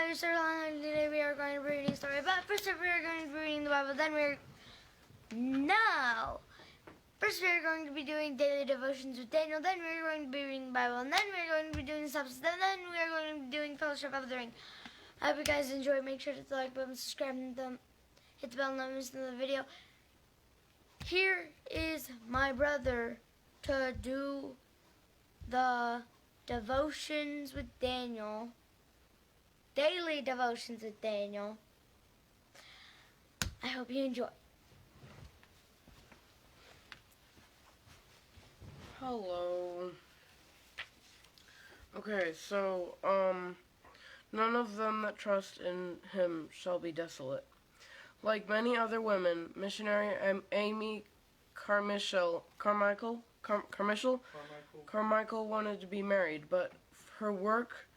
I'm Sir Lon, and today we are going to be reading a story. But first we are going to be reading the Bible, First we are going to be doing daily devotions with Daniel, then we are going to be reading the Bible, and then we are going to be doing substance, and then we are going to be doing Fellowship of the Ring. I hope you guys enjoy. Make sure to hit the like button, subscribe, and hit the bell and not miss another video. Here is my brother to do the devotions with Daniel. Daily devotions with Daniel. I hope you enjoy. Hello. Okay, so, none of them that trust in him shall be desolate. Like many other women, missionary Amy Carmichael wanted to be married, but her work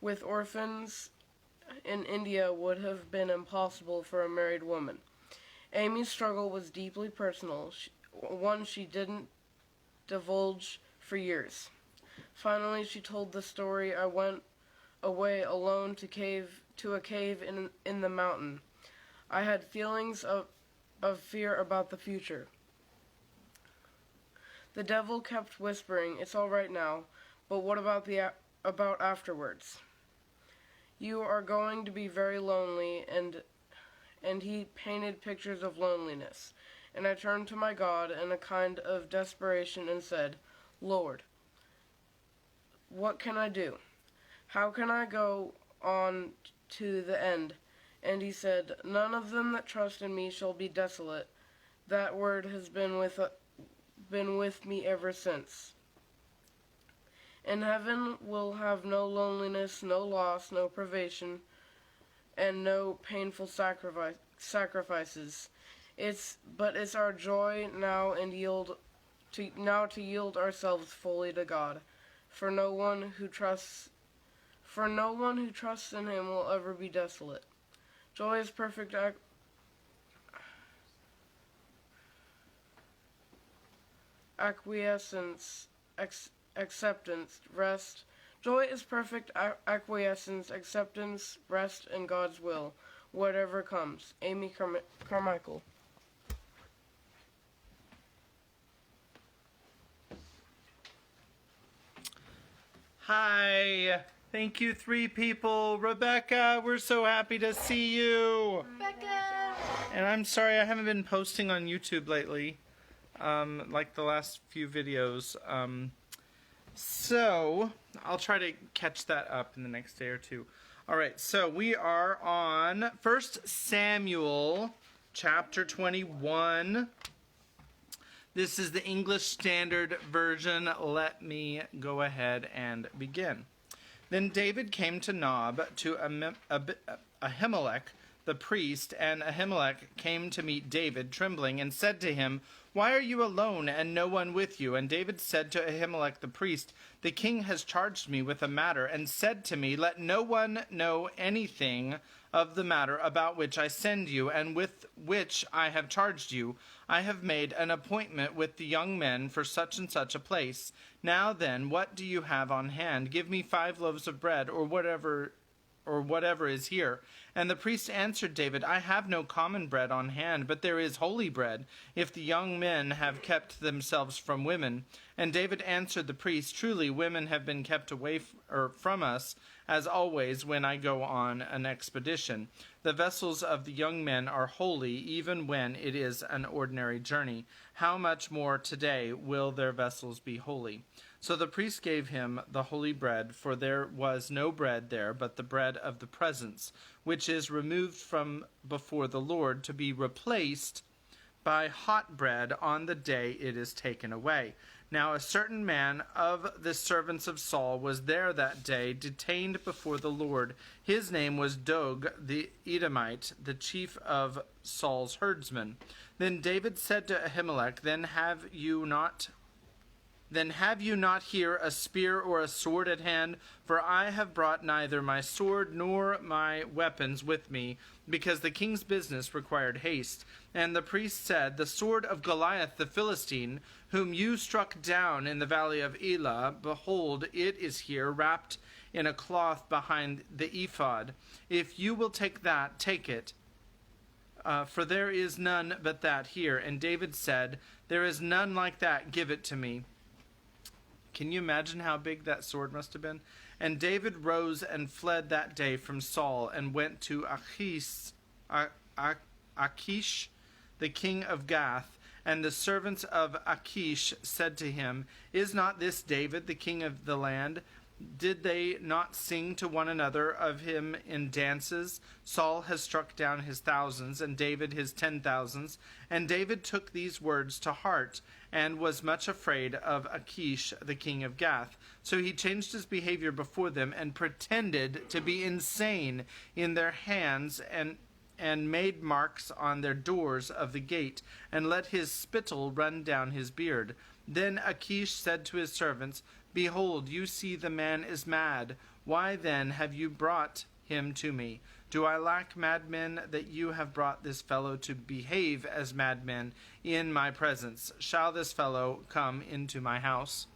with orphans in India would have been impossible for a married woman. Amy's struggle was deeply personal, one she didn't divulge for years. Finally, she told the story. I went away alone to a cave in the mountain. I had feelings of fear about the future. The devil kept whispering, "It's all right now, but what about afterwards? You are going to be very lonely," and he painted pictures of loneliness. And I turned to my God in a kind of desperation and said, "Lord, what can I do? How can I go on to the end?" And he said, "None of them that trust in me shall be desolate." That word has been with me ever since. In heaven we'll have no loneliness, no loss, no privation, and no painful sacrifices. It's our joy now to yield ourselves fully to God. For no one who trusts in him will ever be desolate. Joy is perfect acquiescence, acceptance, rest. Joy is perfect acquiescence, acceptance, rest in God's will, whatever comes. Amy Carmichael. Hi. Thank you, 3 people. Rebecca, we're so happy to see you. Rebecca! And I'm sorry I haven't been posting on YouTube lately, like the last few videos. So I'll try to catch that up in the next day or two. All right, so we are on 1 Samuel chapter 21. This is the English Standard Version. Let me go ahead and begin. Then David came to Nob to Ahimelech the priest, and Ahimelech came to meet David, trembling, and said to him, "Why are you alone, and no one with you?" And David said to Ahimelech the priest, "The king has charged me with a matter, and said to me, 'Let no one know anything of the matter about which I send you, and with which I have charged you. I have made an appointment with the young men for such and such a place. Now then, what do you have on hand? Give me 5 loaves of bread, or whatever is here." And the priest answered David, "I have no common bread on hand, but there is holy bread, if the young men have kept themselves from women." And David answered the priest, "Truly women have been kept away from us, as always when I go on an expedition. The vessels of the young men are holy, even when it is an ordinary journey. How much more today will their vessels be holy?" So the priest gave him the holy bread, for there was no bread there but the bread of the presence, which is removed from before the Lord, to be replaced by hot bread on the day it is taken away. Now a certain man of the servants of Saul was there that day, detained before the Lord. His name was Dog the Edomite, the chief of Saul's herdsmen. Then David said to Ahimelech, Then have you not here a spear or a sword at hand? For I have brought neither my sword nor my weapons with me, because the king's business required haste. And the priest said, The sword of Goliath the Philistine, whom you struck down in the valley of Elah, behold, it is here, wrapped in a cloth behind the ephod. If you will take that, take it. For there is none but that here. And David said, there is none like that, give it to me. Can you imagine how big that sword must have been? And David rose and fled that day from Saul, and went to Achish, the king of Gath. And the servants of Achish said to him, is not this David, the king of the land? Did they not sing to one another of him in dances? Saul has struck down his thousands, and David his 10,000s. And David took these words to heart, and was much afraid of Achish, the king of Gath. So he changed his behavior before them, and pretended to be insane in their hands, and made marks on their doors of the gate, and let his spittle run down his beard. Then Achish said to his servants, behold, you see the man is mad. Why then have you brought him to me? Do I lack madmen that you have brought this fellow to behave as madmen in my presence? Shall this fellow come into my house?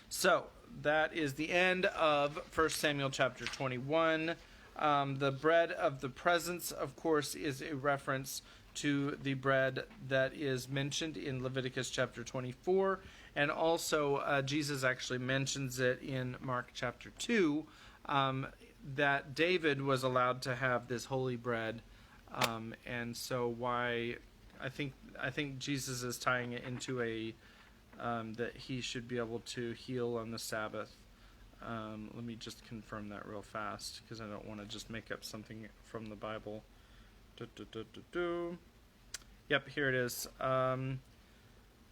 So, that is the end of 1 Samuel chapter 21. The bread of the presence, of course, is a reference to the bread that is mentioned in Leviticus chapter 24. And also, Jesus actually mentions it in Mark chapter 2, that David was allowed to have this holy bread. And so why, I think Jesus is tying it into that he should be able to heal on the Sabbath. Let me just confirm that real fast, because I don't want to just make up something from the Bible. Yep, here it is.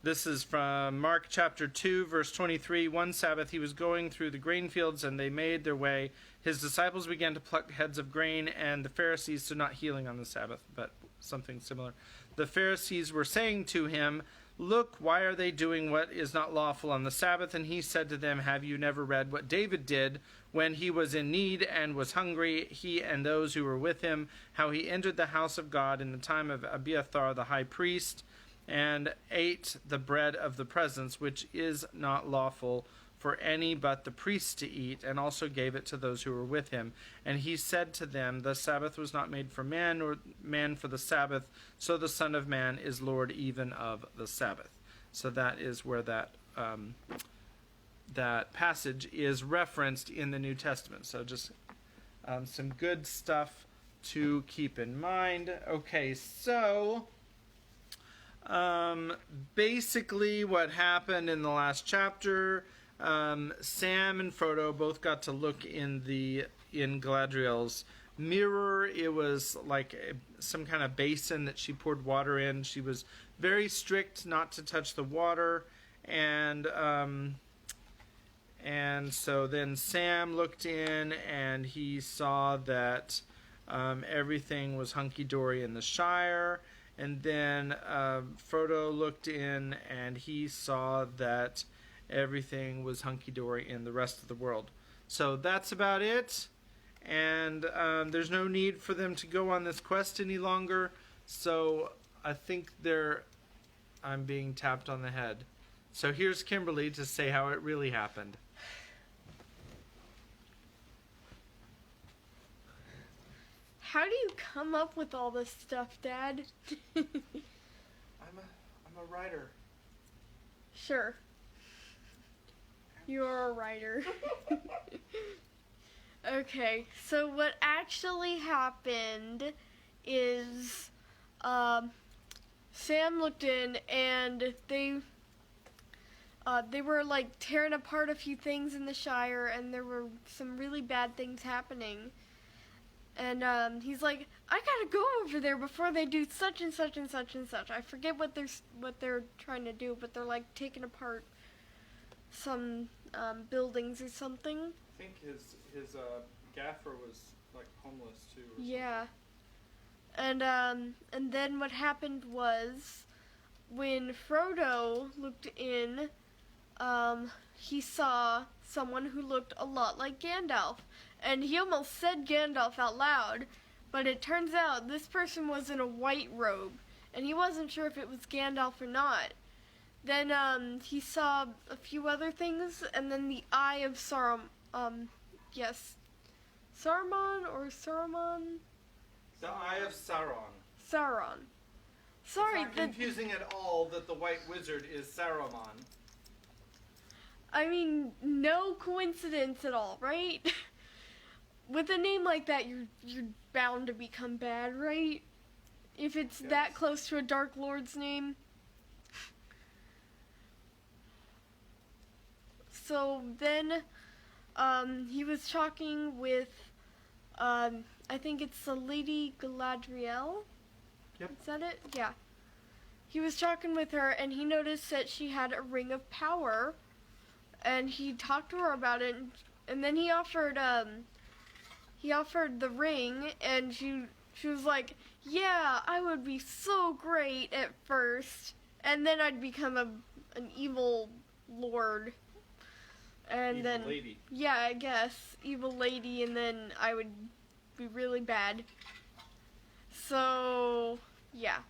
This is from Mark chapter 2, verse 23. One Sabbath he was going through the grain fields, and they made their way. His disciples began to pluck heads of grain, and the Pharisees, so not healing on the Sabbath, but something similar. The Pharisees were saying to him, look, why are they doing what is not lawful on the Sabbath? And he said to them, have you never read what David did when he was in need and was hungry, he and those who were with him, how he entered the house of God in the time of Abiathar the high priest, and ate the bread of the presence, which is not lawful for any but the priests to eat, and also gave it to those who were with him. And he said to them, the Sabbath was not made for man, nor man for the Sabbath, so the Son of Man is Lord even of the Sabbath. So that is where that passage is referenced in the New Testament. So just some good stuff to keep in mind. Okay, so basically what happened in the last chapter, Sam and Frodo both got to look in Galadriel's mirror. It was like some kind of basin that she poured water in. She was very strict not to touch the water, and so then Sam looked in, and he saw that everything was hunky-dory in the Shire. And then Frodo looked in, and he saw that everything was hunky-dory in the rest of the world. So that's about it. And there's no need for them to go on this quest any longer. So I think I'm being tapped on the head. So here's Kimberly to say how it really happened. How do you come up with all this stuff, Dad? I'm a writer. Sure. You're a writer. Okay, so what actually happened is Sam looked in, and they were like tearing apart a few things in the Shire, and there were some really bad things happening. And he's like, I gotta go over there before they do such and such and such and such. I forget what they're trying to do, but they're like taking apart some buildings or something. I think his gaffer was like homeless too. Yeah. And then what happened was, when Frodo looked in, he saw someone who looked a lot like Gandalf. And he almost said Gandalf out loud, but it turns out this person was in a white robe, and he wasn't sure if it was Gandalf or not. Then he saw a few other things, and then the eye of Sauron Yes. Saruman or Saruman? The Eye of Sauron. Sauron. Sorry, it's not confusing at all that the White Wizard is Saruman. I mean, no coincidence at all, right? With a name like that, you're bound to become bad, right? If it's that close to a Dark Lord's name. So then, he was talking with, I think it's the Lady Galadriel. Yep. Is that it? Yeah. He was talking with her, and he noticed that she had a ring of power, and he talked to her about it, and then he offered the ring, and she was like, yeah, I would be so great at first, and then I'd become an evil lord. And Evil then, lady. yeah, I guess, evil lady, and then I would be really bad. So, yeah.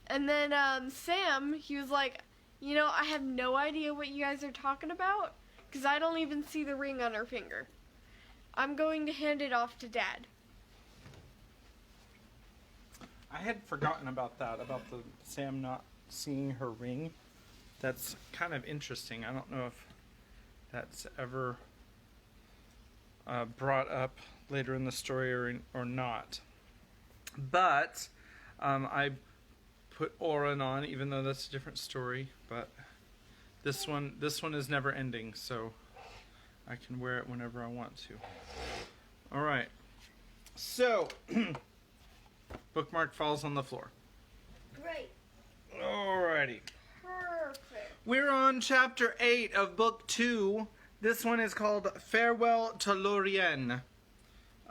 And then, Sam, he was like, you know, I have no idea what you guys are talking about, because I don't even see the ring on her finger. I'm going to hand it off to Dad. I had forgotten about that, about the Sam not seeing her ring. That's kind of interesting. I don't know if that's ever brought up later in the story or not. But I put Orin on, even though that's a different story. But this one is never ending, so I can wear it whenever I want to. All right. So, bookmark falls on the floor. Great. Alrighty. Perfect. We're on chapter 8 of book 2. This one is called Farewell to Lórien.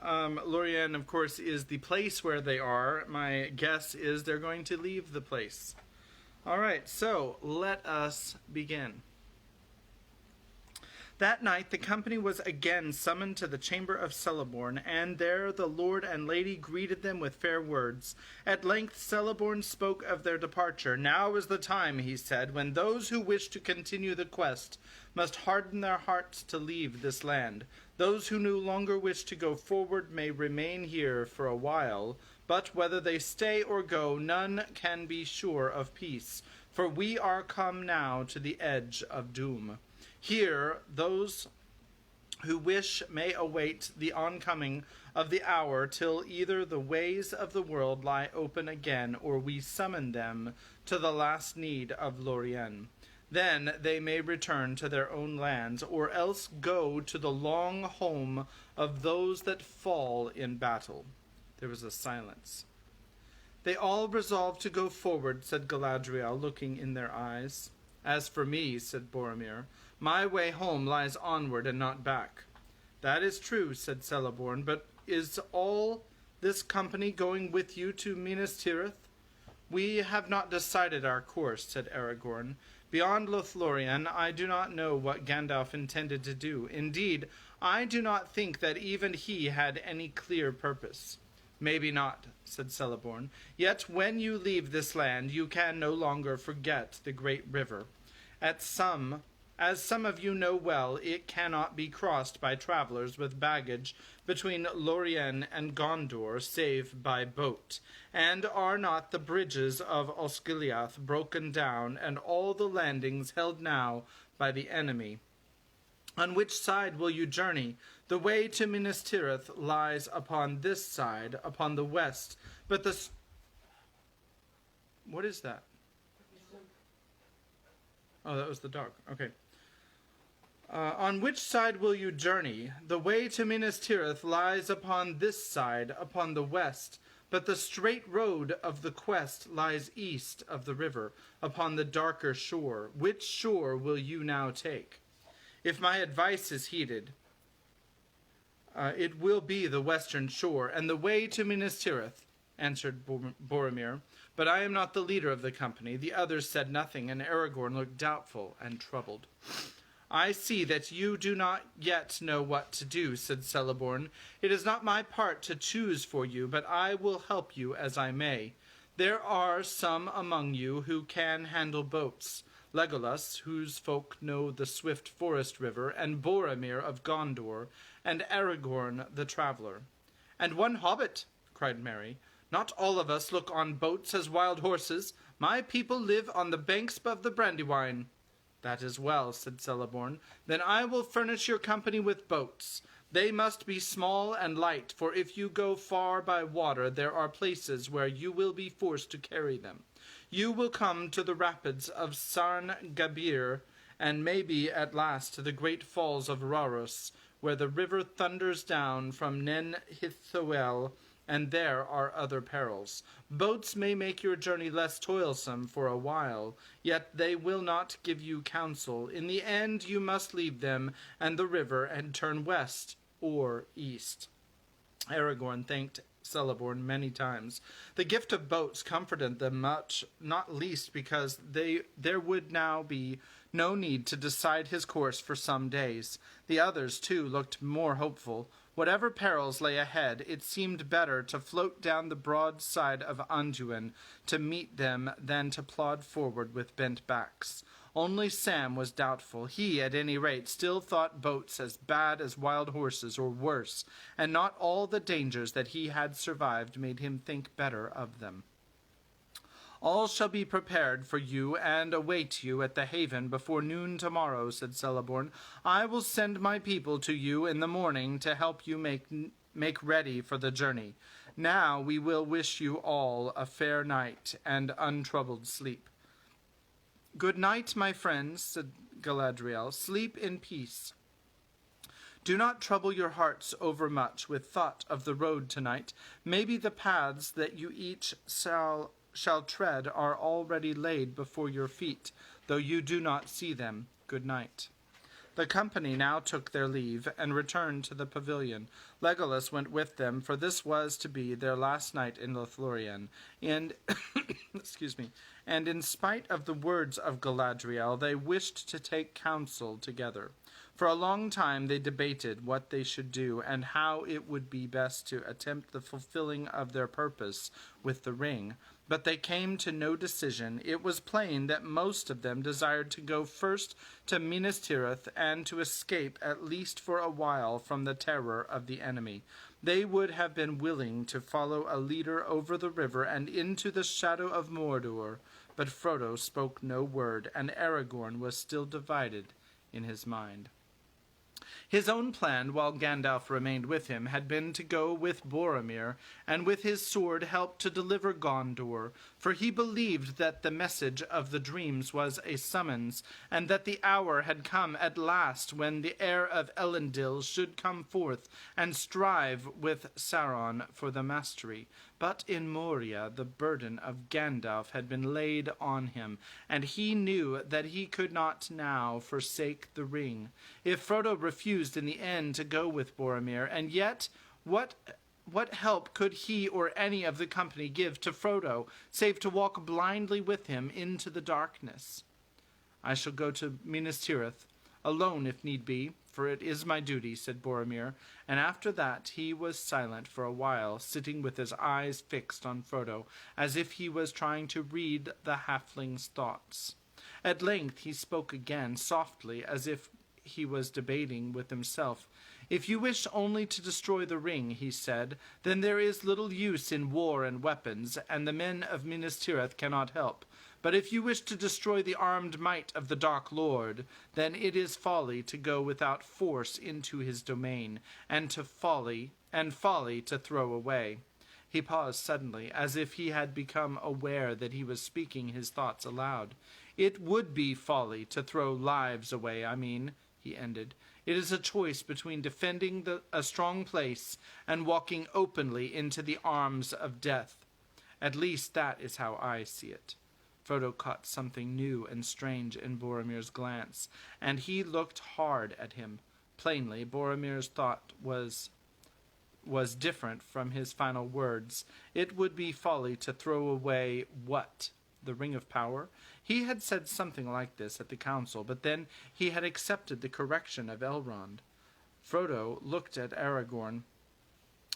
Lórien, of course, is the place where they are. My guess is they're going to leave the place. Alright, so let us begin. That night the company was again summoned to the chamber of Celeborn, and there the lord and lady greeted them with fair words. At length Celeborn spoke of their departure. Now is the time, he said, when those who wish to continue the quest must harden their hearts to leave this land. Those who no longer wish to go forward may remain here for a while, but whether they stay or go, none can be sure of peace, for we are come now to the edge of doom. Here, those who wish may await the oncoming of the hour till either the ways of the world lie open again, or we summon them to the last need of Lórien. Then they may return to their own lands, or else go to the long home of those that fall in battle. There was a silence. They all resolved to go forward, said Galadriel, looking in their eyes. As for me, said Boromir, my way home lies onward and not back. That is true, said Celeborn, but is all this company going with you to Minas Tirith? We have not decided our course, said Aragorn. Beyond Lothlórien, I do not know what Gandalf intended to do. Indeed, I do not think that even he had any clear purpose. Maybe not, said Celeborn. Yet when you leave this land, you can no longer forget the great river. As some of you know well, it cannot be crossed by travelers with baggage between Lórien and Gondor, save by boat. And are not the bridges of Osgiliath broken down, and all the landings held now by the enemy? On which side will you journey? The way to Minas Tirith lies upon this side, upon the west, but the... What is that? Oh, that was the dog. Okay. On which side will you journey? The way to Minas Tirith lies upon this side, upon the west, but the straight road of the quest lies east of the river, upon the darker shore. Which shore will you now take? If my advice is heeded, it will be the western shore, and the way to Minas Tirith, answered Boromir. But I am not the leader of the company. The others said nothing, and Aragorn looked doubtful and troubled. I see that you do not yet know what to do, said Celeborn. It is not my part to choose for you, but I will help you as I may. There are some among you who can handle boats. Legolas, whose folk know the swift forest river, and Boromir of Gondor, and Aragorn the traveller. "And one hobbit," cried Merry. "Not all of us look on boats as wild horses. My people live on the banks of the Brandywine." "That is well," said Celeborn. "Then I will furnish your company with boats. They must be small and light, for if you go far by water there are places where you will be forced to carry them. You will come to the rapids of Sarn Gabir, and maybe at last to the great falls of Rauros, where the river thunders down from Nen Hithoel, and there are other perils. Boats may make your journey less toilsome for a while, yet they will not give you counsel. In the end you must leave them and the river and turn west or east." Aragorn thanked Celeborn many times. The gift of boats comforted them much, not least because there would now be no need to decide his course for some days. The others, too, looked more hopeful. Whatever perils lay ahead, it seemed better to float down the broad side of Anduin to meet them than to plod forward with bent backs. Only Sam was doubtful. He, at any rate, still thought boats as bad as wild horses, or worse, and not all the dangers that he had survived made him think better of them. "All shall be prepared for you and await you at the haven before noon tomorrow," said Celeborn. "I will send my people to you in the morning to help you make ready for the journey. Now we will wish you all a fair night and untroubled sleep." "Good night, my friends," said Galadriel. "Sleep in peace. Do not trouble your hearts overmuch with thought of the road tonight. Maybe the paths that you each shall tread are already laid before your feet, though you do not see them. Good night." The company now took their leave and returned to the pavilion. Legolas went with them, for this was to be their last night in Lothlorien, and and in spite of the words of Galadriel, they wished to take counsel together. For a long time they debated what they should do, and how it would be best to attempt the fulfilling of their purpose with the ring. But they came to no decision. It was plain that most of them desired to go first to Minas Tirith and to escape, at least for a while, from the terror of the enemy. They would have been willing to follow a leader over the river and into the shadow of Mordor, but Frodo spoke no word, and Aragorn was still divided in his mind. His own plan, while Gandalf remained with him, had been to go with Boromir, and with his sword help to deliver Gondor, for he believed that the message of the dreams was a summons, and that the hour had come at last when the heir of Elendil should come forth and strive with Sauron for the mastery. But in Moria the burden of Gandalf had been laid on him, and he knew that he could not now forsake the ring. If Frodo refused in the end to go with Boromir, and yet what help could he or any of the company give to Frodo, save to walk blindly with him into the darkness? "I shall go to Minas Tirith, alone if need be, for it is my duty," said Boromir, and after that he was silent for a while, sitting with his eyes fixed on Frodo, as if he was trying to read the halfling's thoughts. At length he spoke again, softly, as if he was debating with himself. "If you wish only to destroy the ring," he said, "then there is little use in war and weapons, and the men of Minas Tirith cannot help. But if you wish to destroy the armed might of the Dark Lord, then it is folly to go without force into his domain, and folly to throw away." He paused suddenly, as if he had become aware that he was speaking his thoughts aloud. "It would be folly to throw lives away, I mean," he ended. "It is a choice between defending a strong place and walking openly into the arms of death. At least that is how I see it." Frodo caught something new and strange in Boromir's glance, and he looked hard at him. Plainly, Boromir's thought was different from his final words. It would be folly to throw away what? The Ring of Power? He had said something like this at the council, but then he had accepted the correction of Elrond. Frodo looked at Aragorn.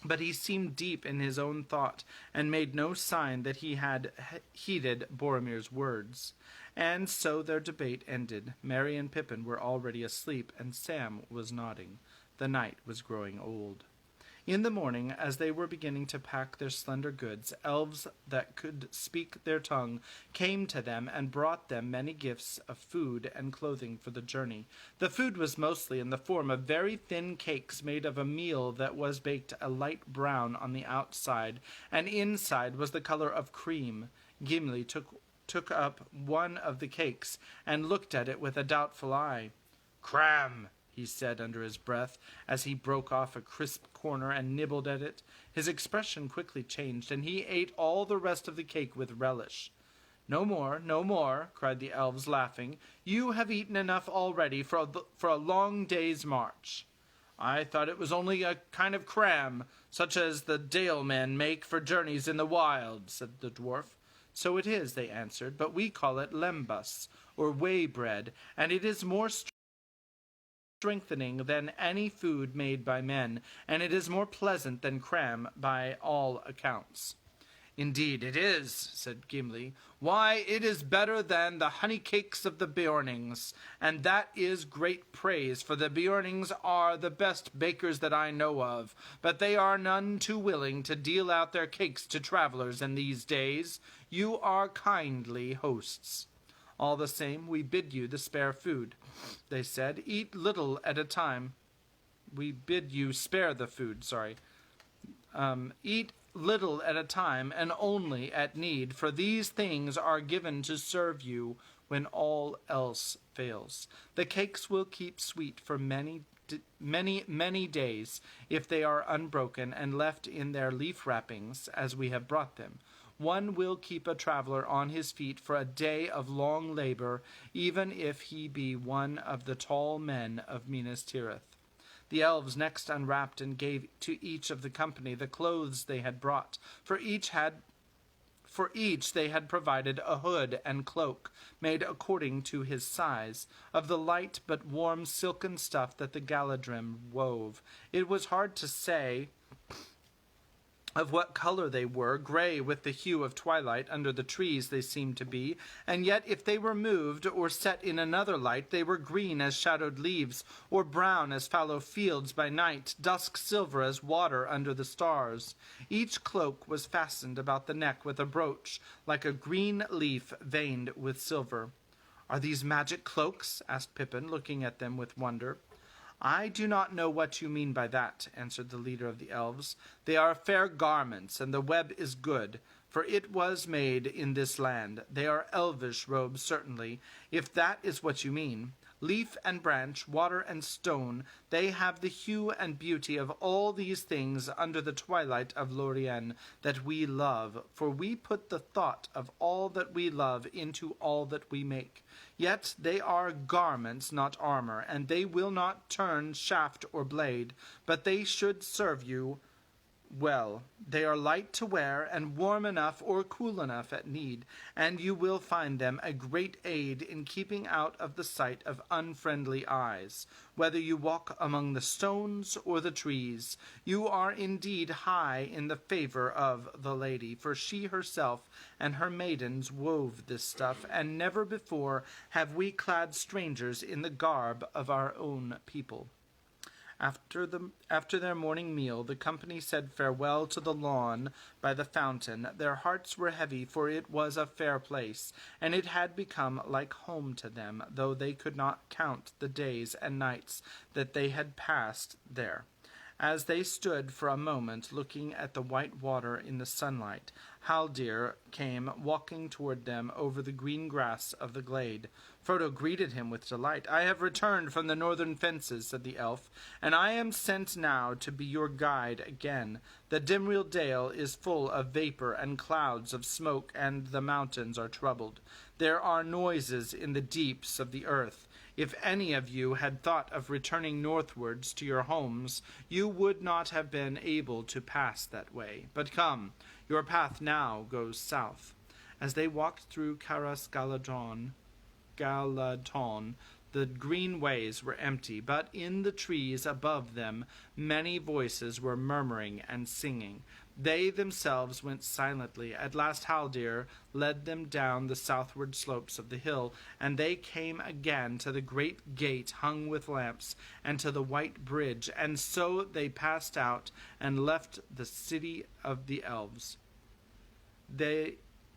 But he seemed deep in his own thought, and made no sign that he had heeded Boromir's words. And so their debate ended. Merry and Pippin were already asleep, and Sam was nodding. The night was growing old. In the morning, as they were beginning to pack their slender goods, elves that could speak their tongue came to them and brought them many gifts of food and clothing for the journey. The food was mostly in the form of very thin cakes made of a meal that was baked a light brown on the outside, and inside was the color of cream. Gimli took up one of the cakes and looked at it with a doubtful eye. "Cram!" he said under his breath, as he broke off a crisp corner and nibbled at it. His expression quickly changed, and he ate all the rest of the cake with relish. "No more, no more," cried the elves, laughing. "You have eaten enough already for a long day's march." "I thought it was only a kind of cram, such as the Dale men make for journeys in the wild," said the dwarf. "So it is," they answered, "but we call it lembas, or whey bread, and it is more strengthening than any food made by men, and it is more pleasant than cram by all accounts." "Indeed it is," said Gimli. "Why, it is better than the honey cakes of the Beornings, and that is great praise, for the Beornings are the best bakers that I know of, but they are none too willing to deal out their cakes to travelers in these days. You are kindly hosts." "All the same, we bid you the spare food," they said. "Eat little at a time." "We bid you spare the food, sorry. Eat little at a time, and only at need, for these things are given to serve you when all else fails. The cakes will keep sweet for many days, if they are unbroken and left in their leaf wrappings, as we have brought them. One will keep a traveler on his feet for a day of long labor, even if he be one of the tall men of Minas Tirith. The elves next unwrapped and gave to each of the company the clothes they had brought. For each they had provided a hood and cloak, made according to his size, of the light but warm silken stuff that the Galadrim wove. It was hard to say of what color they were. Gray with the hue of twilight under the trees they seemed to be, and yet if they were moved or set in another light, they were green as shadowed leaves, or brown as fallow fields by night, dusk silver as water under the stars. Each cloak was fastened about the neck with a brooch, like a green leaf veined with silver. "Are these magic cloaks?" asked Pippin, looking at them with wonder. "I do not know what you mean by that," answered the leader of the elves. "They are fair garments, and the web is good, for it was made in this land. They are elvish robes, certainly, if that is what you mean. Leaf and branch, water and stone, they have the hue and beauty of all these things under the twilight of Lórien that we love, for we put the thought of all that we love into all that we make. Yet they are garments, not armor, and they will not turn shaft or blade, but they should serve you well. They are light to wear, and warm enough or cool enough at need, and you will find them a great aid in keeping out of the sight of unfriendly eyes. Whether you walk among the stones or the trees, you are indeed high in the favor of the lady, for she herself and her maidens wove this stuff, and never before have we clad strangers in the garb of our own people." After their morning meal, the company said farewell to the lawn by the fountain. Their hearts were heavy, for it was a fair place, and it had become like home to them, though they could not count the days and nights that they had passed there. As they stood for a moment looking at the white water in the sunlight, Haldir came walking toward them over the green grass of the glade. Frodo greeted him with delight. "I have returned from the northern fences," said the elf, "and I am sent now to be your guide again. The Dimril Dale is full of vapor and clouds of smoke, and the mountains are troubled. There are noises in the deeps of the earth. If any of you had thought of returning northwards to your homes, you would not have been able to pass that way. But come, your path now goes south." As they walked through Caras Galadon, The green ways were empty, but in the trees above them many voices were murmuring and singing. They themselves went silently. At last Haldir led them down the southward slopes of the hill, and they came again to the great gate hung with lamps, and to the white bridge, and so they passed out and left the city of the elves.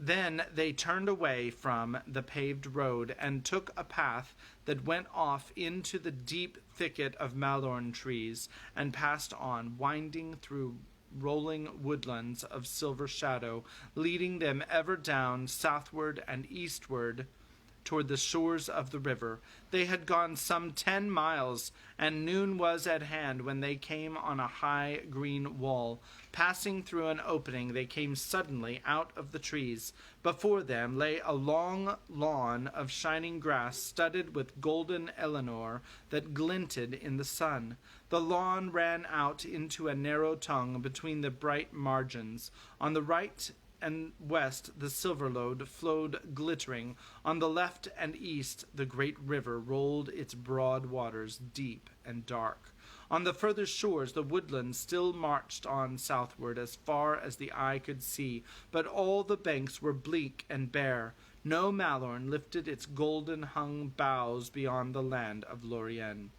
Then they turned away from the paved road and took a path that went off into the deep thicket of malorn trees, and passed on, winding through rolling woodlands of silver shadow, leading them ever down southward and eastward toward the shores of the river. They had gone some 10 miles, and noon was at hand when they came on a high green wall. Passing through an opening, they came suddenly out of the trees. Before them lay a long lawn of shining grass studded with golden Eleanor that glinted in the sun. The lawn ran out into a narrow tongue between the bright margins. On the right and west the Silverlode flowed glittering. On the left and east the great river rolled its broad waters deep and dark. On the further shores the woodland still marched on southward as far as the eye could see, but all the banks were bleak and bare. No malorn lifted its golden-hung boughs beyond the land of Lórien.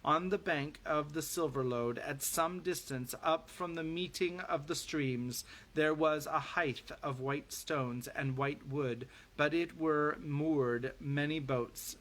On the bank of the Silverlode, at some distance up from the meeting of the streams, there was a height of white stones and white wood, but it were moored many boats.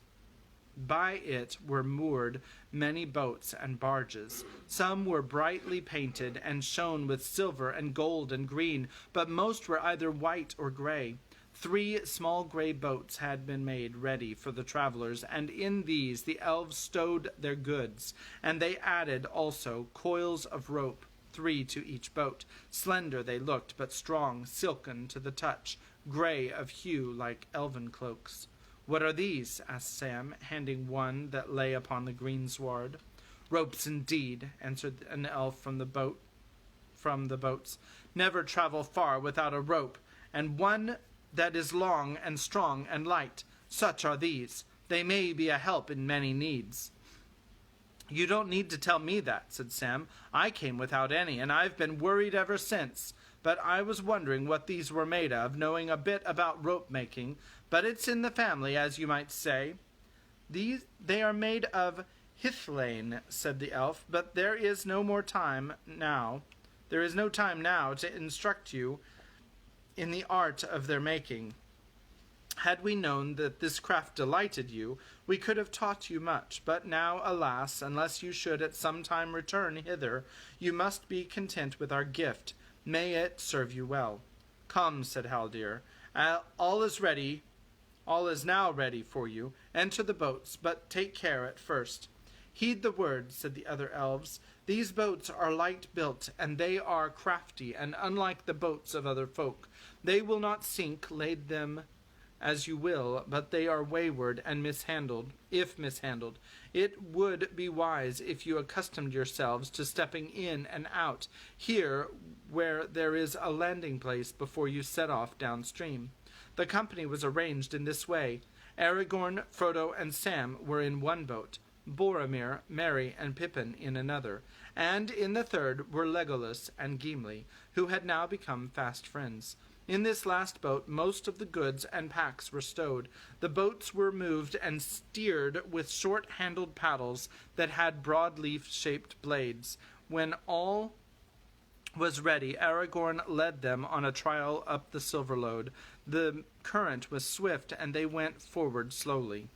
By it were moored many boats and barges. Some were brightly painted and shone with silver and gold and green, but most were either white or gray. 3 small gray boats had been made ready for the travelers, and in these the elves stowed their goods, and they added also coils of rope, 3 to each boat. Slender they looked, but strong, silken to the touch, gray of hue like elven cloaks. "What are these?" asked Sam, handing one that lay upon the greensward. "Ropes indeed," answered an elf from the boats. "Never travel far without a rope, and one that is long and strong and light. Such are these. They may be a help in many needs." "You don't need to tell me that," said Sam. "I came without any, and I've been worried ever since. But I was wondering what these were made of, knowing a bit about rope making, but it's in the family, as you might say." "They are made of hithlane," said the elf, "but there is no time now to instruct you in the art of their making. Had we known that this craft delighted you, we could have taught you much, but now, alas, unless you should at some time return hither, you must be content with our gift. May it serve you well." "Come," said Haldir, all is now ready for you. Enter the boats, but take care at first." "Heed the word," said the other elves. "These boats are light built, and they are crafty, and unlike the boats of other folk. They will not sink, lade them as you will, but they are wayward and mishandled. It would be wise if you accustomed yourselves to stepping in and out here where there is a landing place before you set off downstream." The company was arranged in this way. Aragorn, Frodo, and Sam were in one boat, Boromir, Merry, and Pippin in another, and in the third were Legolas and Gimli, who had now become fast friends. In this last boat most of the goods and packs were stowed. The boats were moved and steered with short-handled paddles that had broad-leaf-shaped blades. When all was ready, Aragorn led them on a trial up the Silverlode. The current was swift, and they went forward slowly.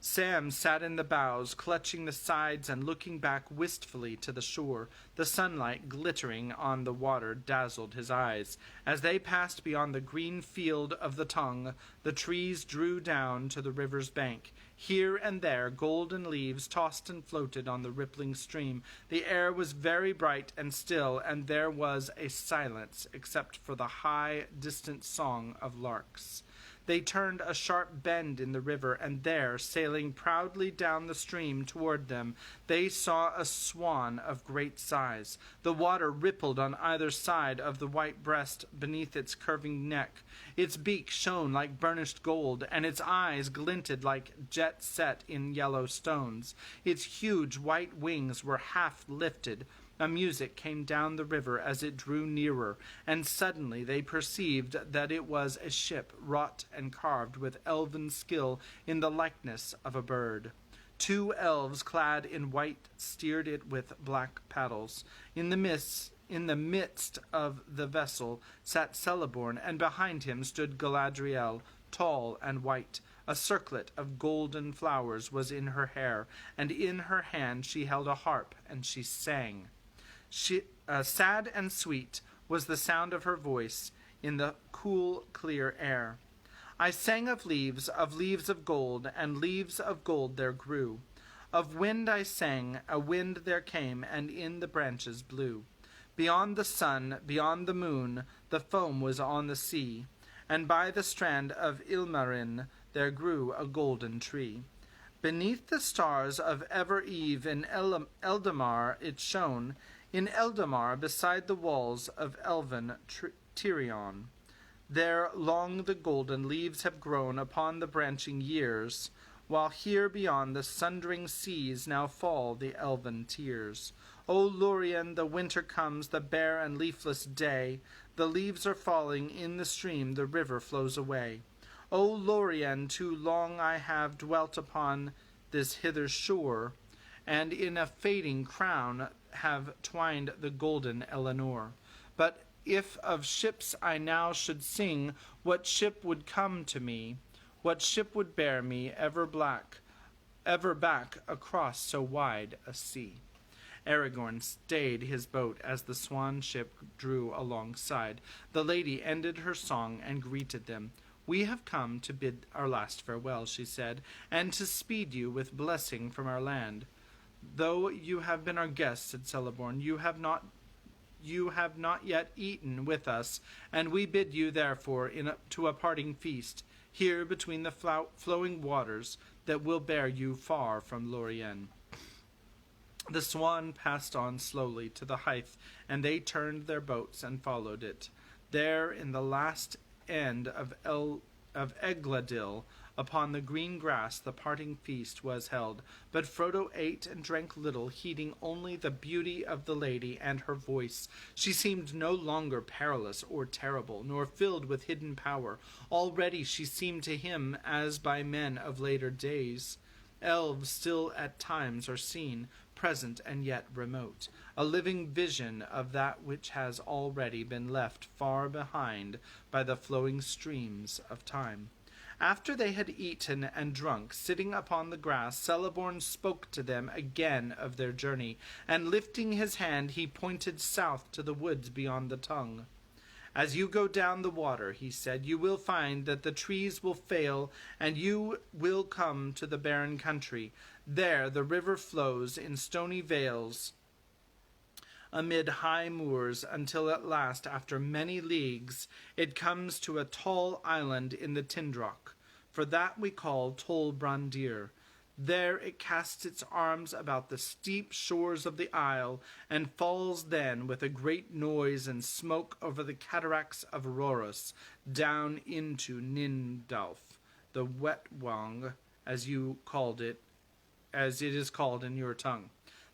Sam sat in the bows, clutching the sides and looking back wistfully to the shore. The sunlight glittering on the water dazzled his eyes. As they passed beyond the green field of the Tongue, the trees drew down to the river's bank. Here and there golden leaves tossed and floated on the rippling stream. The air was very bright and still, and there was a silence except for the high, distant song of larks. They turned a sharp bend in the river, and there, sailing proudly down the stream toward them, they saw a swan of great size. The water rippled on either side of the white breast beneath its curving neck. Its beak shone like burnished gold, and its eyes glinted like jet set in yellow stones. Its huge white wings were half lifted. A music came down the river as it drew nearer, and suddenly they perceived that it was a ship wrought and carved with elven skill in the likeness of a bird. 2 elves clad in white steered it with black paddles. In the midst of the vessel sat Celeborn, and behind him stood Galadriel, tall and white. A circlet of golden flowers was in her hair, and in her hand she held a harp, and she sang. Sad and sweet was the sound of her voice in the cool, clear air. I sang of leaves of gold, and leaves of gold there grew. Of wind I sang, a wind there came, and in the branches blew. Beyond the sun, beyond the moon, the foam was on the sea, and by the strand of Ilmarinen there grew a golden tree. Beneath the stars of ever eve in Eldamar it shone, in Eldamar beside the walls of elven Tirion. There long the golden leaves have grown upon the branching years, while here beyond the sundering seas now fall the elven tears. O Lórien, the winter comes, the bare and leafless day, the leaves are falling in the stream, the river flows away. O Lórien, too long I have dwelt upon this hither shore, and in a fading crown have twined the golden Eleanor. But if of ships I now should sing, what ship would come to me? What ship would bear me ever back across so wide a sea? Aragorn stayed his boat as the swan ship drew alongside. The lady ended her song and greeted them. We have come to bid our last farewell, she said, and to speed you with blessing from our land. Though you have been our guests, said Celeborn, you have not yet eaten with us, and we bid you therefore to a parting feast, here between the flowing waters that will bear you far from Lórien. The swan passed on slowly to the height, and they turned their boats and followed it. There, in the last end of Egladil, upon the green grass the parting feast was held, but Frodo ate and drank little, heeding only the beauty of the lady and her voice. She seemed no longer perilous or terrible, nor filled with hidden power. Already she seemed to him as by men of later days. Elves still at times are seen, present and yet remote, a living vision of that which has already been left far behind by the flowing streams of time. After they had eaten and drunk, sitting upon the grass, Celeborn spoke to them again of their journey, and lifting his hand he pointed south to the woods beyond the Tongue. As you go down the water, he said, you will find that the trees will fail, and you will come to the barren country. There the river flows in stony vales amid high moors, until at last, after many leagues, it comes to a tall island in the Tindrock, for that we call Tol Brandir. There it casts its arms about the steep shores of the isle, and falls then with a great noise and smoke over the cataracts of Rhoros, down into Nindalf, the Wetwang, as it is called in your tongue.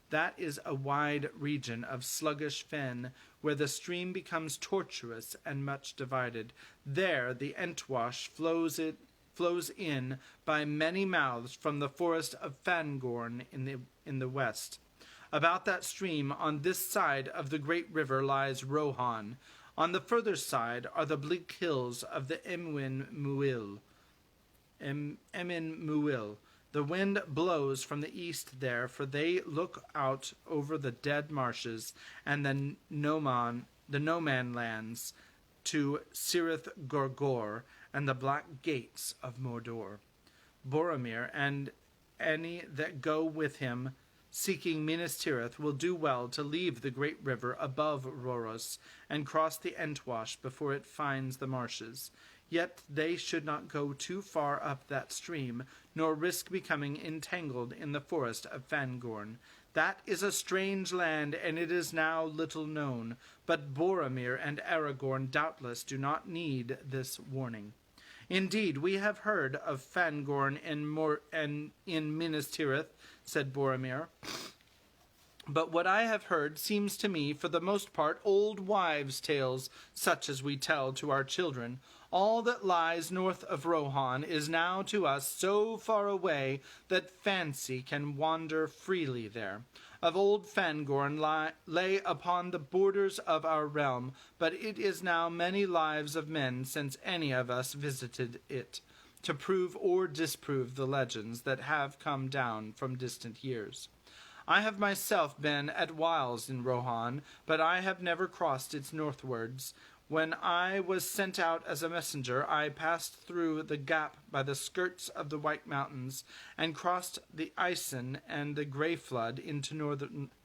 That is a wide region of sluggish fen, where the stream becomes tortuous and much divided. There the Entwash flows in by many mouths from the forest of Fangorn in the west. About that stream, on this side of the great river, lies Rohan. On the further side are the bleak hills of the Emyn Muil. The wind blows from the east there, for they look out over the dead marshes and the no-man lands to Cirith Gorgor and the black gates of Mordor. Boromir and any that go with him seeking Minas Tirith will do well to leave the great river above Rhoros and cross the Entwash before it finds the marshes. Yet they should not go too far up that stream, nor risk becoming entangled in the forest of Fangorn. That is a strange land, and it is now little known, but Boromir and Aragorn doubtless do not need this warning. Indeed, we have heard of Fangorn in Minas Tirith, said Boromir. But what I have heard seems to me, for the most part, old wives' tales, such as we tell to our children. All that lies north of Rohan is now to us so far away that fancy can wander freely there. Of old Fangorn lay upon the borders of our realm, but it is now many lives of men since any of us visited it, to prove or disprove the legends that have come down from distant years. I have myself been at whiles in Rohan, but I have never crossed its northwards. When I was sent out as a messenger, I passed through the gap by the skirts of the White Mountains, and crossed the Isen and the Grey Flood into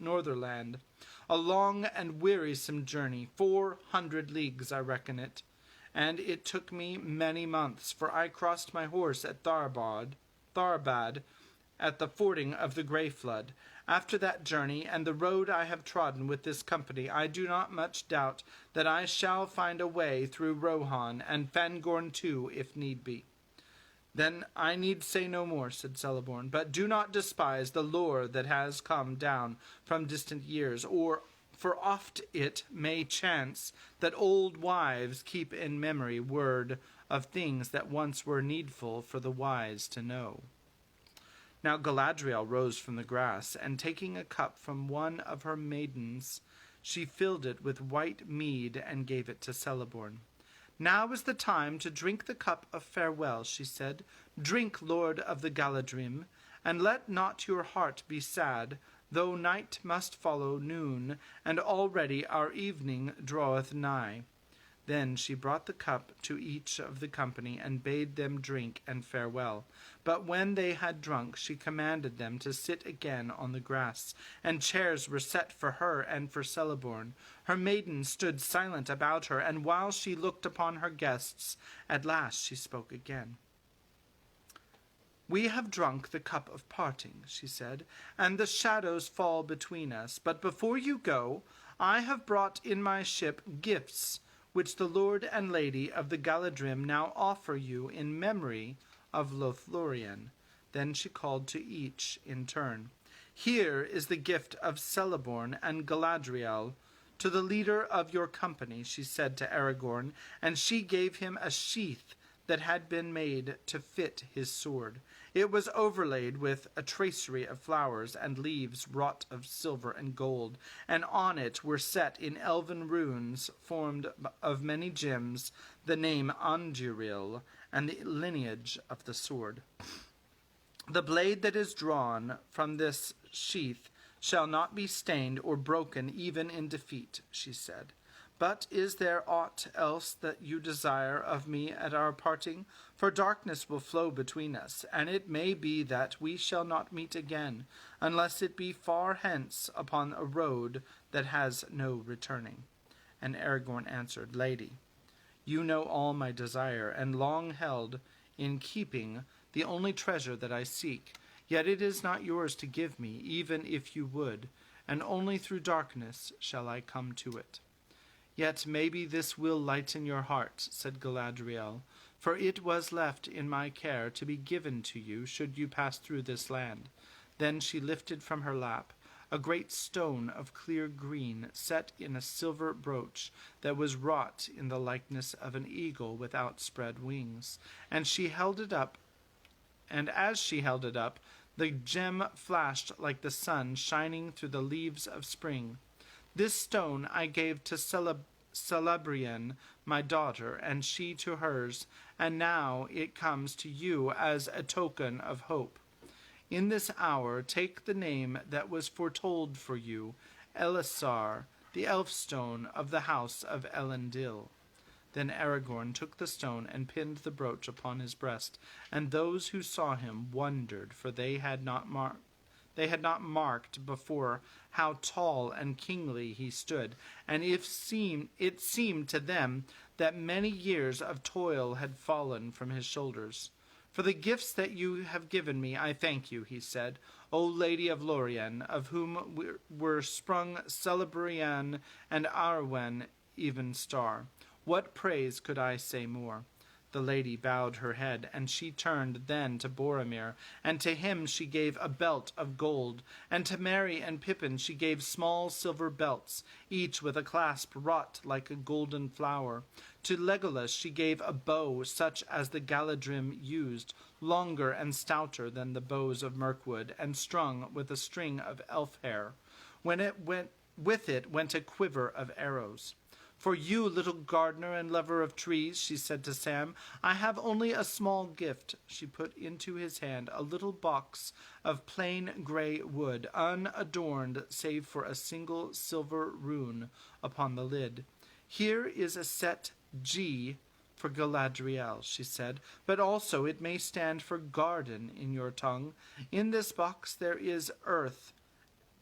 Northerland. A long and wearisome journey, 400 leagues I reckon it, and it took me many months, for I crossed my horse at Tharbad, at the fording of the Grey Flood. After that journey and the road I have trodden with this company, I do not much doubt that I shall find a way through Rohan, and Fangorn too, if need be. Then I need say no more, said Celeborn, but do not despise the lore that has come down from distant years, for oft it may chance that old wives keep in memory word of things that once were needful for the wise to know. Now Galadriel rose from the grass, and taking a cup from one of her maidens, she filled it with white mead and gave it to Celeborn. Now is the time to drink the cup of farewell, she said. Drink, Lord of the Galadrim, and let not your heart be sad, though night must follow noon, and already our evening draweth nigh. Then she brought the cup to each of the company, and bade them drink and farewell. But when they had drunk, she commanded them to sit again on the grass, and chairs were set for her and for Celeborn. Her maidens stood silent about her, and while she looked upon her guests, at last she spoke again. We have drunk the cup of parting, she said, and the shadows fall between us. But before you go, I have brought in my ship gifts, which the Lord and Lady of the Galadrim now offer you in memory of Lórien. Then she called to each in turn. Here is the gift of Celeborn and Galadriel. To the leader of your company, she said to Aragorn, and she gave him a sheath that had been made to fit his sword. It was overlaid with a tracery of flowers and leaves wrought of silver and gold, and on it were set in elven runes formed of many gems the name Andúril and the lineage of the sword. The blade that is drawn from this sheath shall not be stained or broken even in defeat, she said. But is there aught else that you desire of me at our parting? For darkness will flow between us, and it may be that we shall not meet again, unless it be far hence upon a road that has no returning. And Aragorn answered, Lady, you know all my desire, and long held in keeping the only treasure that I seek. Yet it is not yours to give me, even if you would, and only through darkness shall I come to it. Yet maybe this will lighten your heart, said Galadriel, for it was left in my care to be given to you should you pass through this land. Then she lifted from her lap a great stone of clear green, set in a silver brooch that was wrought in the likeness of an eagle with outspread wings, and she held it up, and as she held it up, the gem flashed like the sun shining through the leaves of spring. This stone I gave to Celebrian, my daughter, and she to hers, and now it comes to you as a token of hope. In this hour take the name that was foretold for you, Elisar, the Elfstone of the house of Elendil. Then Aragorn took the stone and pinned the brooch upon his breast, and those who saw him wondered, for they had not They had not marked before how tall and kingly he stood, and it seemed to them that many years of toil had fallen from his shoulders. "For the gifts that you have given me, I thank you," he said, "O Lady of Lórien, of whom were sprung Celebrian and Arwen, even star. What praise could I say more?" The lady bowed her head, and she turned then to Boromir, and to him she gave a belt of gold, and to Merry and Pippin she gave small silver belts, each with a clasp wrought like a golden flower. To Legolas she gave a bow such as the Galadrim used, longer and stouter than the bows of Mirkwood, and strung with a string of elf hair. With it went a quiver of arrows. "For you, little gardener and lover of trees," she said to Sam, "I have only a small gift." She put into his hand a little box of plain grey wood, unadorned save for a single silver rune upon the lid. "Here is a set G for Galadriel," she said, "but also it may stand for garden in your tongue. In this box there is earth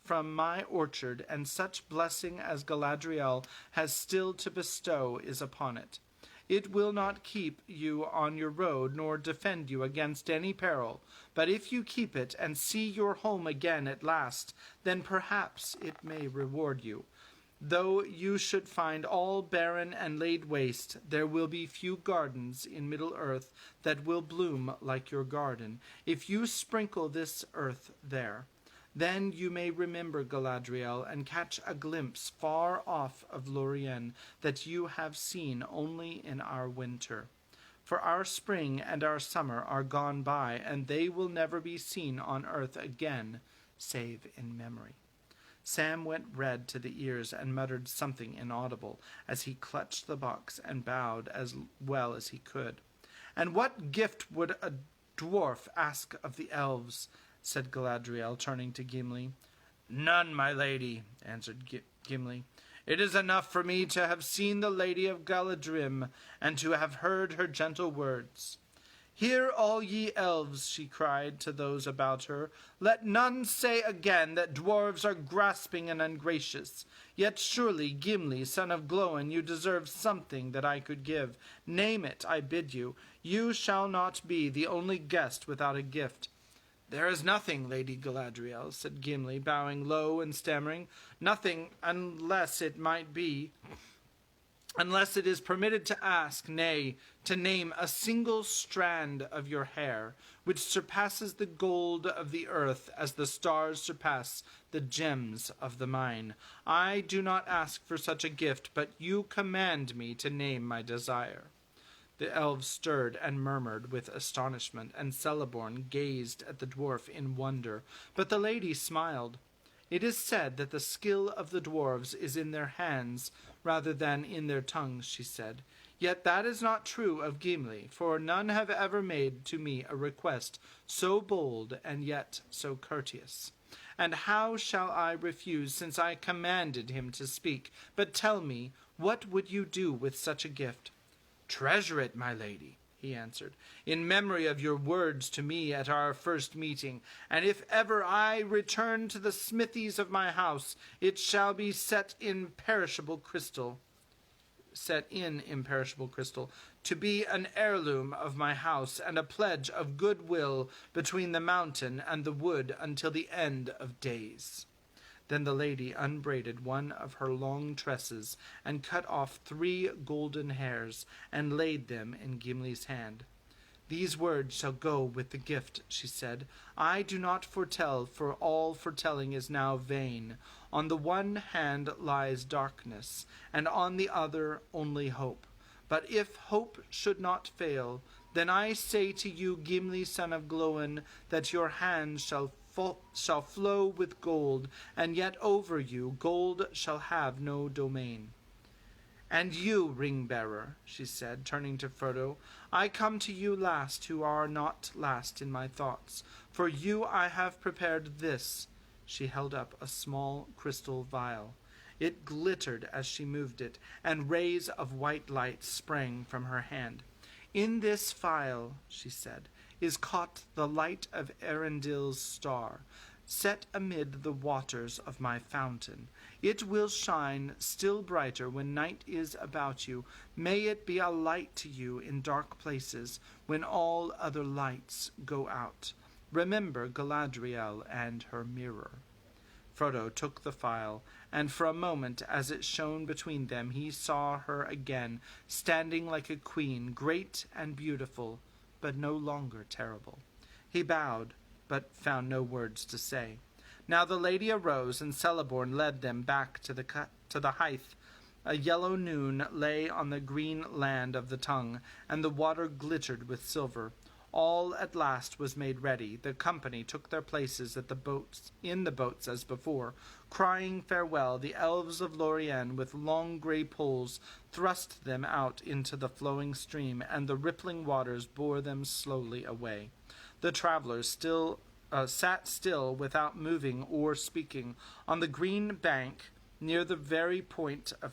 from my orchard, and such blessing as Galadriel has still to bestow is upon it. It will not keep you on your road, nor defend you against any peril, but if you keep it and see your home again at last, then perhaps it may reward you. Though you should find all barren and laid waste, there will be few gardens in Middle-earth that will bloom like your garden, if you sprinkle this earth there. Then you may remember Galadriel and catch a glimpse far off of Lórien that you have seen only in our winter. For our spring and our summer are gone by, and they will never be seen on earth again, save in memory." Sam went red to the ears and muttered something inaudible as he clutched the box and bowed as well as he could. "And what gift would a dwarf ask of the elves?" said Galadriel, turning to Gimli. "None, my lady," answered Gimli. "It is enough for me to have seen the Lady of Galadrim, and to have heard her gentle words. Hear all ye elves," she cried to those about her. "Let none say again that dwarves are grasping and ungracious. Yet surely, Gimli, son of Glóin, you deserve something that I could give. Name it, I bid you. You shall not be the only guest without a gift." "There is nothing, Lady Galadriel," said Gimli, bowing low and stammering. "Nothing, unless it is permitted to ask, nay, to name a single strand of your hair, which surpasses the gold of the earth as the stars surpass the gems of the mine. I do not ask for such a gift, but you command me to name my desire." The elves stirred and murmured with astonishment, and Celeborn gazed at the dwarf in wonder, but the lady smiled. "It is said that the skill of the dwarves is in their hands rather than in their tongues," she said. "Yet that is not true of Gimli, for none have ever made to me a request so bold and yet so courteous. And how shall I refuse, since I commanded him to speak? But tell me, what would you do with such a gift?" "Treasure it, my lady," he answered, "in memory of your words to me at our first meeting, and if ever I return to the smithies of my house, it shall be set in imperishable crystal, to be an heirloom of my house and a pledge of goodwill between the mountain and the wood until the end of days." Then the lady unbraided one of her long tresses and cut off 3 golden hairs and laid them in Gimli's hand. "These words shall go with the gift," she said. "I do not foretell, for all foretelling is now vain. On the one hand lies darkness, and on the other only hope. But if hope should not fail, then I say to you, Gimli, son of Glóin, that your hand shall flow with gold, and yet over you gold shall have no domain. And you, ring-bearer," she said, turning to Frodo, "I come to you last, who are not last in my thoughts. For you I have prepared this." She held up a small crystal vial. It glittered as she moved it, and rays of white light sprang from her hand. "In this vial," she said, "is caught the light of Erendil's star. set amid the waters of my fountain. It will shine still brighter when night is about you. May it be a light to you in dark places when all other lights go out. Remember Galadriel and her mirror." Frodo took the phial, and for a moment, as it shone between them, he saw her again, standing like a queen, great and beautiful, but no longer terrible. He bowed, but found no words to say. Now the lady arose, and Celeborn led them back to the height. A yellow noon lay on the green land of the Tongue, and the water glittered with silver. All at last was made ready. The company took their places in the boats as before. Crying farewell, the elves of Lórien with long grey poles thrust them out into the flowing stream, and the rippling waters bore them slowly away. The travelers sat still without moving or speaking. On the green bank, near the very point of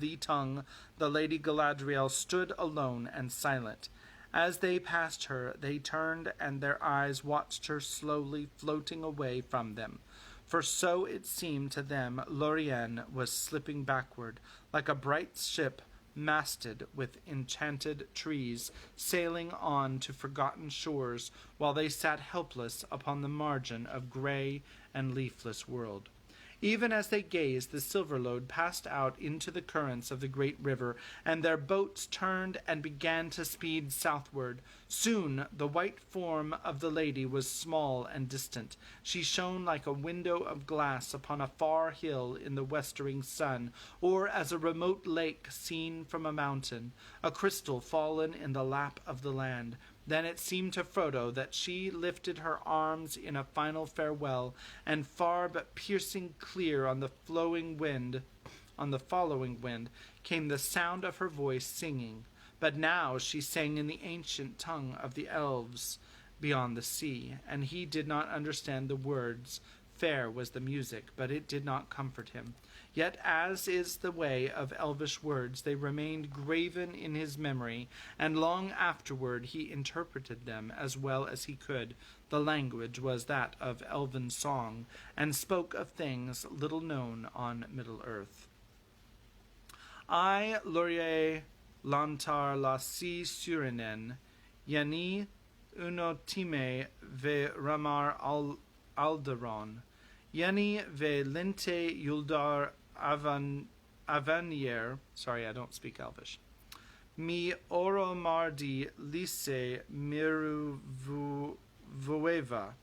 the tongue, the Lady Galadriel stood alone and silent. As they passed her, they turned, and their eyes watched her slowly floating away from them. For so it seemed to them Lórien was slipping backward, like a bright ship masted with enchanted trees, sailing on to forgotten shores, while they sat helpless upon the margin of grey and leafless world. Even as they gazed, the Silverlode passed out into the currents of the great river, and their boats turned and began to speed southward. Soon the white form of the lady was small and distant. She shone like a window of glass upon a far hill in the westering sun, or as a remote lake seen from a mountain, a crystal fallen in the lap of the land. Then it seemed to Frodo that she lifted her arms in a final farewell, and far but piercing clear on the following wind, came the sound of her voice singing. But now she sang in the ancient tongue of the elves beyond the sea, and he did not understand the words. Fair was the music, but it did not comfort him. Yet, as is the way of elvish words, they remained graven in his memory, and long afterward he interpreted them as well as he could. The language was that of elven song, and spoke of things little known on Middle-earth. I, Lórien, lantar la si surinen, Yenni unotime ve ramar alderon, Yenni ve lente yuldar avanier, sorry, I don't speak Elvish, mi oromardi lise miru vueva,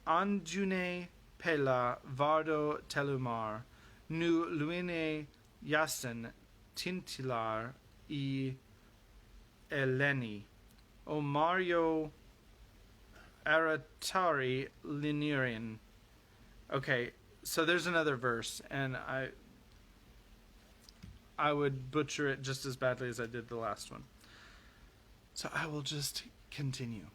anjune pela vardo telumar, nu luine yasen tintilar I eleni, o Mario aratari linearin. Okay, so there's another verse, and I would butcher it just as badly as I did the last one. So I will just continue.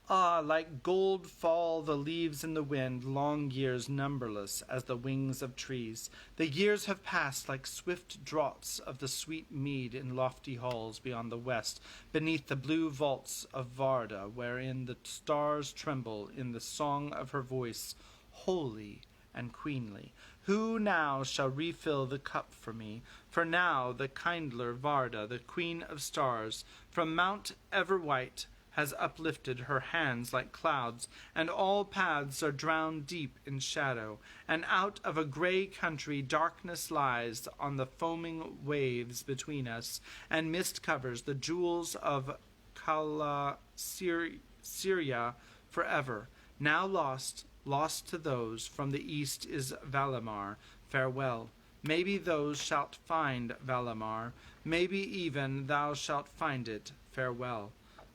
Ah, like gold fall the leaves in the wind, long years numberless as the wings of trees. The years have passed like swift draughts of the sweet mead in lofty halls beyond the west, beneath the blue vaults of Varda, wherein the stars tremble in the song of her voice, holy and queenly. Who now shall refill the cup for me? For now the kindler Varda, the queen of stars, from Mount Everwhite, has uplifted her hands like clouds, and all paths are drowned deep in shadow, and out of a grey country darkness lies on the foaming waves between us, and mist covers the jewels of Syria forever. Now lost to those from the east is Valimar. Farewell. Maybe those shalt find Valimar, maybe even thou shalt find it. Farewell.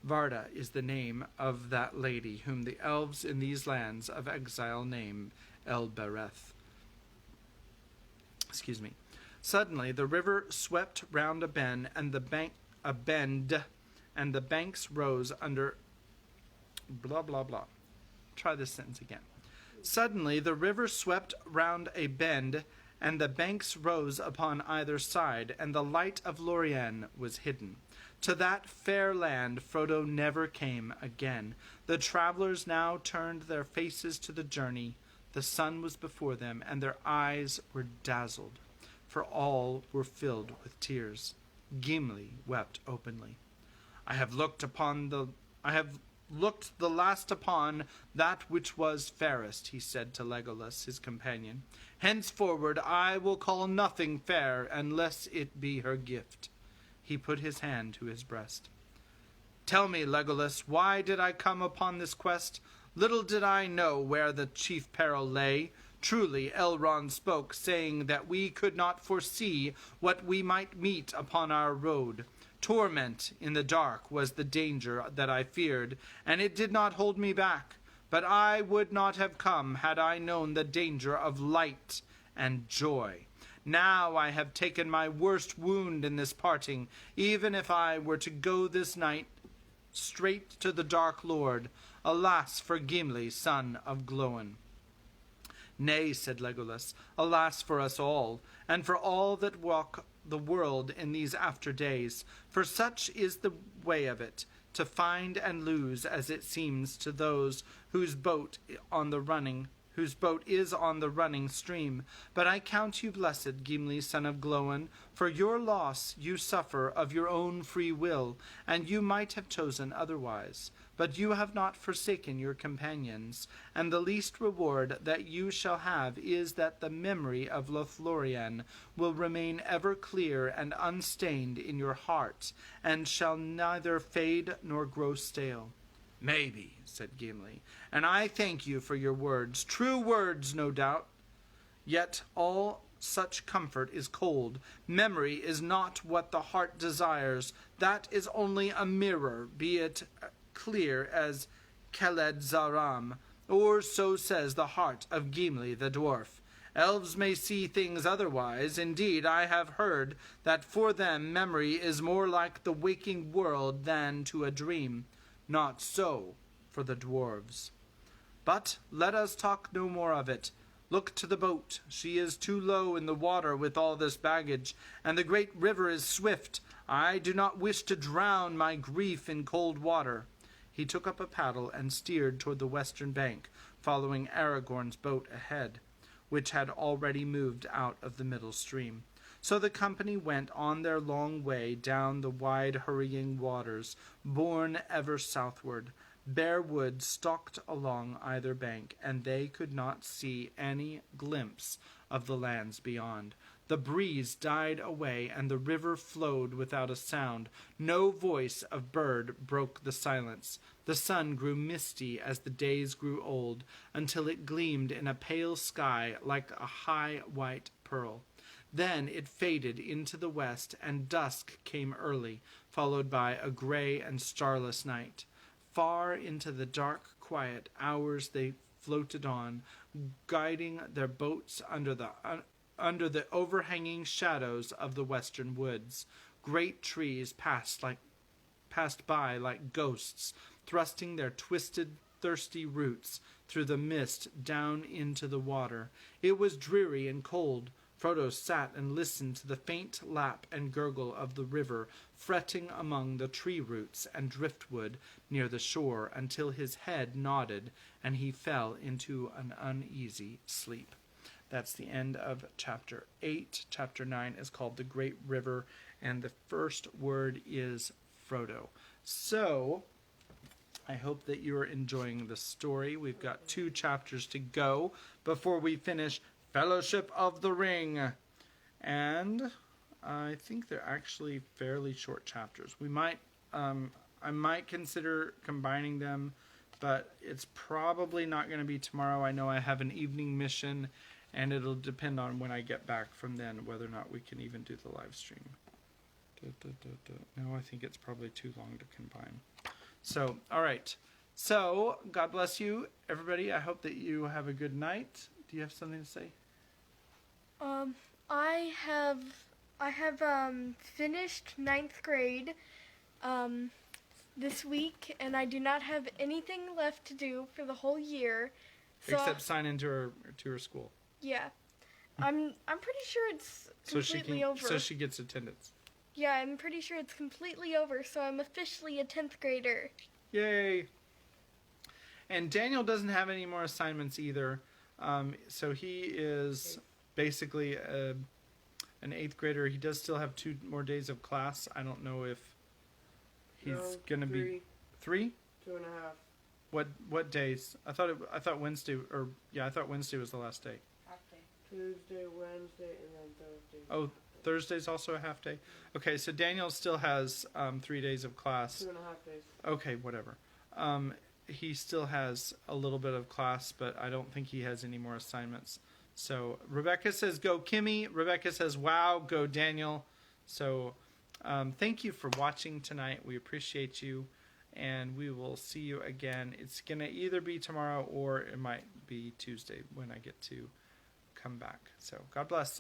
Varda is the name of that lady whom the elves in these lands of exile name El-Bereth. Suddenly the river swept round a bend, and the banks rose under blah blah blah. Try this sentence again. Suddenly the river swept round a bend, and the banks rose upon either side, and the light of Lórien was hidden. To that fair land Frodo never came again. The travelers now turned their faces to the journey. The sun was before them, and their eyes were dazzled, for all were filled with tears. Gimli wept openly. I have looked the last upon that which was fairest, he said to Legolas, his companion. Henceforward I will call nothing fair unless it be her gift. He put his hand to his breast. Tell me, Legolas, why did I come upon this quest? Little did I know where the chief peril lay. Truly Elrond spoke, saying that we could not foresee what we might meet upon our road. Torment in the dark was the danger that I feared, and it did not hold me back. But I would not have come had I known the danger of light and joy. Now I have taken my worst wound in this parting, even if I were to go this night straight to the Dark Lord. Alas for Gimli, son of Glóin. Nay, said Legolas, alas for us all, and for all that walk the world in these after days, for such is the way of it, to find and lose as it seems to those whose boat is on the running stream. But I count you blessed, Gimli, son of Glóin, for your loss you suffer of your own free will, and you might have chosen otherwise. But you have not forsaken your companions, and the least reward that you shall have is that the memory of Lórien will remain ever clear and unstained in your heart, and shall neither fade nor grow stale. Maybe, said Gimli, and I thank you for your words, true words, no doubt. Yet all such comfort is cold. Memory is not what the heart desires. That is only a mirror, be it clear as Khaled Zaram, or so says the heart of Gimli the dwarf. Elves may see things otherwise. Indeed, I have heard that for them memory is more like the waking world than to a dream. Not so for the dwarves. But let us talk no more of it. Look to the boat. She is too low in the water with all this baggage, and the great river is swift. I do not wish to drown my grief in cold water. He took up a paddle and steered toward the western bank, following Aragorn's boat ahead, which had already moved out of the middle stream. So the company went on their long way down the wide hurrying waters, borne ever southward. Bare woods stalked along either bank, and they could not see any glimpse of the lands beyond. The breeze died away, and the river flowed without a sound. No voice of bird broke the silence. The sun grew misty as the days grew old, until it gleamed in a pale sky like a high white pearl. Then it faded into the west, and dusk came early, followed by a gray and starless night. Far into the dark, quiet hours they floated on, guiding their boats under the overhanging shadows of the western woods. Great trees passed by like ghosts, thrusting their twisted, thirsty roots through the mist down into the water. It was dreary and cold. Frodo sat and listened to the faint lap and gurgle of the river fretting among the tree roots and driftwood near the shore until his head nodded and he fell into an uneasy sleep. That's the end of chapter 8. Chapter 9 is called The Great River, and the first word is Frodo. So, I hope that you are enjoying the story. We've got 2 chapters to go before we finish Fellowship of the Ring. And I think they're actually fairly short chapters. I might consider combining them, but it's probably not going to be tomorrow. I know I have an evening mission, and it'll depend on when I get back from then whether or not we can even do the live stream. No, I think it's probably too long to combine. So, all right. So, God bless you, everybody. I hope that you have a good night. Do you have something to say? I have finished 9th grade this week, and I do not have anything left to do for the whole year. So Except sign into her school. Yeah. I'm pretty sure it's completely over. So she gets attendance. Yeah, I'm pretty sure it's completely over, so I'm officially a 10th grader. Yay! And Daniel doesn't have any more assignments either. So he is basically an 8th grader. He does still have 2 more days of class. I don't know if he's gonna be 3? 2.5. What days? I thought Wednesday I thought Wednesday was the last day. Half day. Tuesday, Wednesday, and then Thursday. Oh, Thursday's also a half day. Okay, so Daniel still has 3 days of class. 2.5 days. Okay, whatever. He still has a little bit of class, but I don't think he has any more assignments. So Rebecca says go Kimmy. Rebecca says wow, go Daniel. So thank you for watching tonight. We appreciate you, and we will see you again. It's gonna either be tomorrow or it might be Tuesday when I get to come back. So God bless.